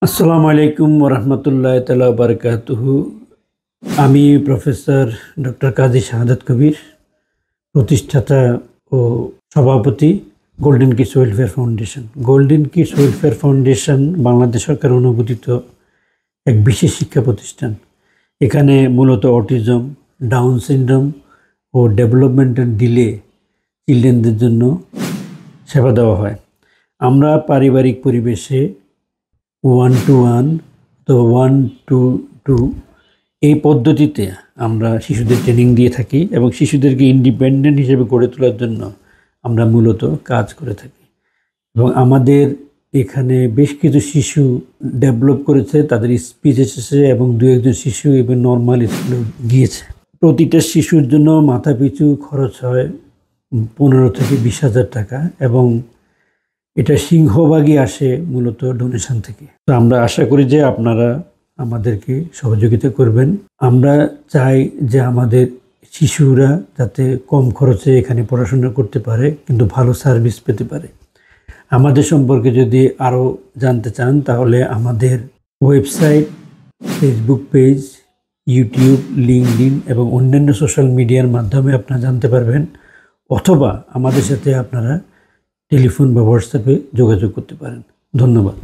আসসালামু আলাইকুম ওরহমতুল্লাহ তাআলা বারাকাতুহু। আমি প্রফেসর ডক্টর কাজী শাহাদাত কবির, প্রতিষ্ঠাতা ও সভাপতি golden kids welfare foundation. Golden kids welfare foundation Bangladesh সরকার অনুমোদিত এক বিশেষ শিক্ষা প্রতিষ্ঠান। এখানে মূলত অটিজম, ডাউন সিনড্রোম ও ডেভেলপমেন্টাল ডিলে চিলড্রেনদের জন্য সেবা দেওয়া হয়। আমরা পারিবারিক পরিবেশে 1-to-1 তো 1-to-2 এই পদ্ধতিতে আমরা শিশুদের ট্রেনিং দিয়ে থাকি এবং শিশুদেরকে ইন্ডিপেন্ডেন্ট হিসেবে গড়ে তোলার জন্য আমরা মূলত কাজ করে থাকি। এবং আমাদের এখানে বেশ কিছু শিশু ডেভেলপ করেছে, তাদের স্পিচ এসেছে এবং 2-1 শিশু এবং নর্মাল স্কুলে গিয়েছে। প্রতিটা শিশুর জন্য মাথাপিছু খরচ হয় 15 থেকে 20,000 টাকা এবং এটা সিংহভাগই আসে মূলত ডোনেশন থেকে। তো আমরা আশা করি যে আপনারা আমাদেরকে সহযোগিতা করবেন। আমরা চাই যে আমাদের শিশুরা যাতে কম খরচে এখানে পড়াশোনা করতে পারে, কিন্তু ভালো সার্ভিস পেতে পারে। আমাদের সম্পর্কে যদি আরও জানতে চান তাহলে আমাদের website, Facebook page, YouTube, LinkedIn এবং অন্যান্য সোশ্যাল মিডিয়ার মাধ্যমে আপনারা জানতে পারবেন, অথবা আমাদের সাথে আপনারা টেলিফোন বা হোয়াটসঅ্যাপে যোগাযোগ করতে পারেন। ধন্যবাদ।